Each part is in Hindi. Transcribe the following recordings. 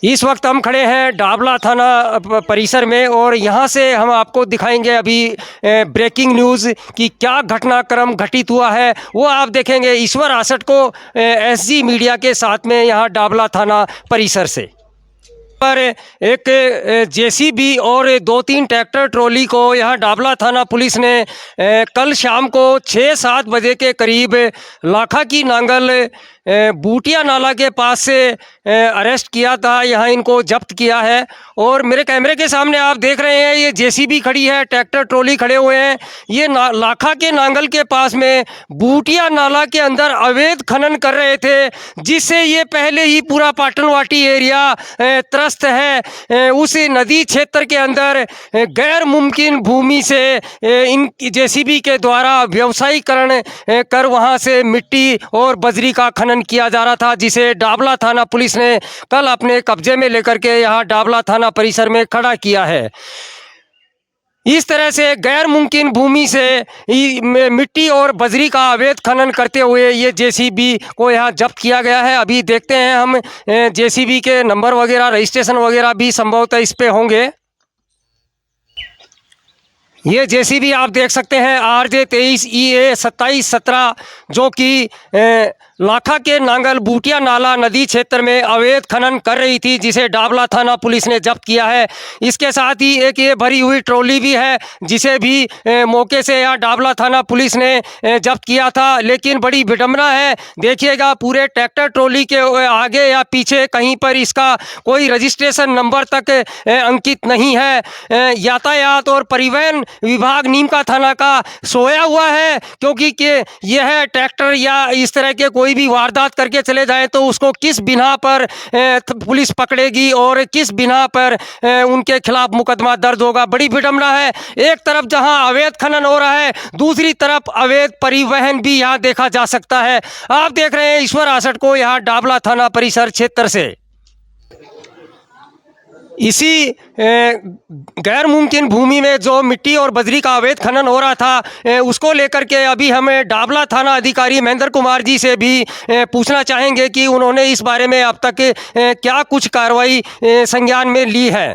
इस वक्त हम खड़े हैं डाबला थाना परिसर में और यहाँ से हम आपको दिखाएंगे अभी ब्रेकिंग न्यूज़ कि क्या घटनाक्रम घटित हुआ है वो आप देखेंगे ईश्वर आसट को एसजी मीडिया के साथ में यहाँ डाबला थाना परिसर से पर एक जेसीबी और 2-3 ट्रैक्टर ट्रॉली को यहाँ डाबला थाना पुलिस ने कल शाम को 6-7 बजे के करीब लाखा की नांगल बूटिया नाला के पास से अरेस्ट किया था। यहाँ इनको जब्त किया है और मेरे कैमरे के सामने आप देख रहे हैं ये जेसीबी खड़ी है, ट्रैक्टर ट्रॉली खड़े हुए हैं। ये लाखा के नांगल के पास में बूटिया नाला के अंदर अवैध खनन कर रहे थे, जिससे ये पहले ही पूरा पाटनवाटी एरिया त्रस्त है। उस नदी क्षेत्र के अंदर गैर मुमकिन भूमि से इन जेसीबी के द्वारा व्यवसायीकरण कर वहाँ से मिट्टी और बजरी का खनन किया जा रहा था, जिसे डाबला थाना पुलिस ने कल अपने कब्जे में लेकर के यहाँ डाबला थाना परिसर में खड़ा किया है। इस तरह से गैर मुमकिन भूमि से मिट्टी और बजरी का अवैध खनन करते हुए ये जेसीबी को यहाँ जब्त किया गया है। अभी देखते हैं हम जेसीबी के नंबर वगैरह, रजिस्ट्रेशन वगैरह भी संभवतः इस पे होंगे। ये जेसीबी आप देख सकते हैं RJ 23 EA 2717 जो कि लाखा के नांगल बूटिया नाला नदी क्षेत्र में अवैध खनन कर रही थी, जिसे डाबला थाना पुलिस ने जब्त किया है। इसके साथ ही एक ये भरी हुई ट्रॉली भी है, जिसे भी मौके से यहाँ डाबला थाना पुलिस ने जब्त किया था। लेकिन बड़ी विडंबना है, देखिएगा पूरे ट्रैक्टर ट्रॉली के आगे या पीछे कहीं पर इसका कोई रजिस्ट्रेशन नंबर तक अंकित नहीं है। यातायात और परिवहन विभाग नीमका थाना का सोया हुआ है, क्योंकि यह ट्रैक्टर या इस तरह के कोई भी वारदात करके चले जाए तो उसको किस बिना पर पुलिस पकड़ेगी और किस बिना पर उनके खिलाफ मुकदमा दर्ज होगा। बड़ी विडंबना है, एक तरफ जहां अवैध खनन हो रहा है, दूसरी तरफ अवैध परिवहन भी यहां देखा जा सकता है। आप देख रहे हैं ईश्वर आसट को यहां डाबला थाना परिसर क्षेत्र से। इसी गैर मुमकिन भूमि में जो मिट्टी और बजरी का अवैध खनन हो रहा था, उसको लेकर के अभी हम डाबला थाना अधिकारी महेंद्र कुमार जी से भी पूछना चाहेंगे कि उन्होंने इस बारे में अब तक क्या कुछ कार्रवाई संज्ञान में ली है।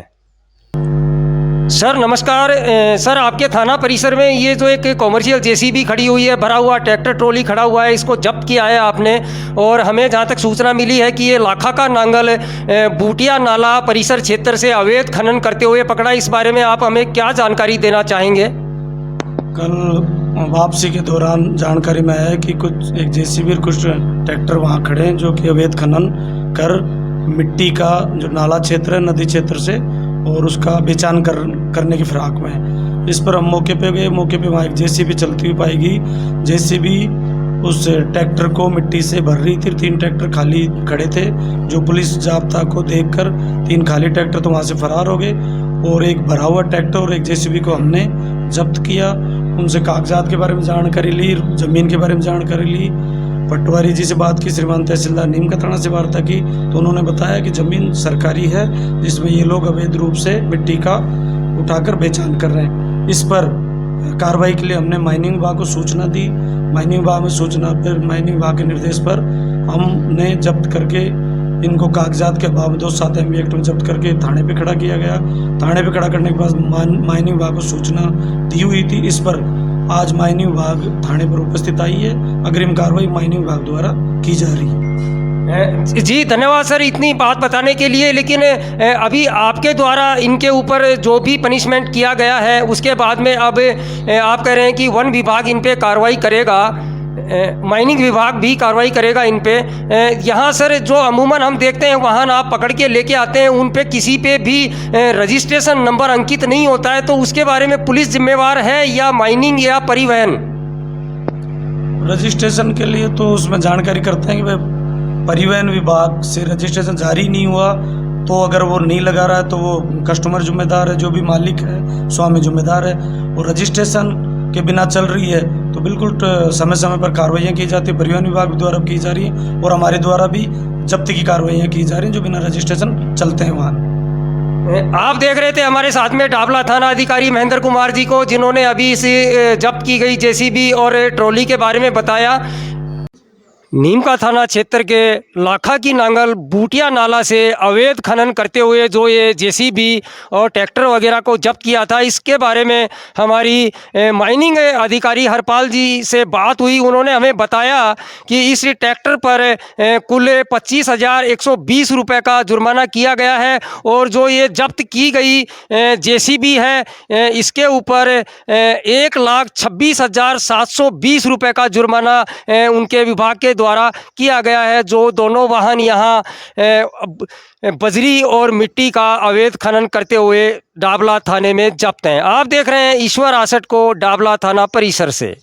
सर नमस्कार। सर आपके थाना परिसर में ये जो एक कॉमर्शियल जेसीबी खड़ी हुई है, भरा हुआ ट्रैक्टर ट्रॉली खड़ा हुआ है, इसको जब्त किया है आपने, और हमें जहाँ तक सूचना मिली है कि ये लाखा का नांगल बूटिया नाला परिसर क्षेत्र से अवैध खनन करते हुए पकड़ा। इस बारे में आप हमें क्या जानकारी देना चाहेंगे? कल वापसी के दौरान जानकारी में आया कि एक जेसीबी और कुछ ट्रैक्टर वहाँ खड़े हैं जो कि अवैध खनन कर मिट्टी का जो नाला क्षेत्र है नदी क्षेत्र से और उसका बेचान करने की फिराक में है। इस पर हम मौके पे गए। मौके पे वहाँ एक जेसीबी चलती हुई पाएगी। जेसीबी उस ट्रैक्टर को मिट्टी से भर रही थी। 3 ट्रैक्टर खाली खड़े थे, जो पुलिस जाब्ता को देखकर 3 खाली ट्रैक्टर तो वहाँ से फरार हो गए और एक भरा हुआ ट्रैक्टर और एक जेसीबी को हमने जब्त किया। उनसे कागजात के बारे में जानकारी ली, ज़मीन के बारे में जानकारी ली। पटवारी जी से बात की, श्रीमान तहसीलदार नीमका थाना से वार्ता की, तो उन्होंने बताया कि ज़मीन सरकारी है, जिसमें ये लोग अवैध रूप से मिट्टी का उठाकर बेचान कर रहे हैं। इस पर कार्रवाई के लिए हमने माइनिंग विभाग को सूचना दी। माइनिंग विभाग में सूचना पर माइनिंग विभाग के निर्देश पर हमने जब्त करके इनको कागजात के अभाव में 207 MB एक्ट में जब्त करके थाने पे खड़ा किया गया। थाने पे खड़ा करने के बाद माइनिंग विभाग को सूचना दी हुई थी। इस पर आज माइनिंग विभाग थाने पर उपस्थित आई है। अग्रिम कार्रवाई माइनिंग विभाग द्वारा की जा रही है। जी धन्यवाद सर इतनी बात बताने के लिए। लेकिन अभी आपके द्वारा इनके ऊपर जो भी पनिशमेंट किया गया है, उसके बाद में अब आप कह रहे हैं कि वन विभाग इन पे कार्रवाई करेगा, माइनिंग विभाग भी कार्रवाई करेगा इन पे। यहाँ सर जो अमूमन हम देखते हैं वाहन आप पकड़ के लेके आते हैं, उन पे किसी पे भी रजिस्ट्रेशन नंबर अंकित नहीं होता है, तो उसके बारे में पुलिस जिम्मेवार है या माइनिंग या परिवहन? रजिस्ट्रेशन के लिए तो उसमें जानकारी करते हैं कि परिवहन विभाग से रजिस्ट्रेशन जारी नहीं हुआ, तो अगर वो नहीं लगा रहा है तो वो कस्टमर जिम्मेदार है, जो भी मालिक है स्वामी जिम्मेदार है। और रजिस्ट्रेशन के बिना चल रही है तो बिल्कुल समय समय पर कार्रवाइयाँ की जाती है, परिवहन विभाग द्वारा की जा रही है और हमारे द्वारा भी जब्ती की कार्रवाइयाँ की जा रही हैं जो बिना रजिस्ट्रेशन चलते हैं वाहन। आप देख रहे थे हमारे साथ में डाबला थाना अधिकारी महेंद्र कुमार जी को, जिन्होंने अभी इस जब्त की गई जेसीबी और ट्रॉली के बारे में बताया। नीमका थाना क्षेत्र के लाखा की नांगल बूटिया नाला से अवैध खनन करते हुए जो ये जेसीबी और ट्रैक्टर वगैरह को जब्त किया था, इसके बारे में हमारी माइनिंग अधिकारी हरपाल जी से बात हुई। उन्होंने हमें बताया कि इस ट्रैक्टर पर कुल 25,120 रुपये का जुर्माना किया गया है और जो ये जब्त की गई जेसीबी है इसके ऊपर 1,26,720 रुपये का जुर्माना उनके विभाग के द्वारा किया गया है। जो दोनों वाहन यहाँ बजरी और मिट्टी का अवैध खनन करते हुए डाबला थाने में जब्त हैं। आप देख रहे हैं ईश्वर आसट को डाबला थाना परिसर से।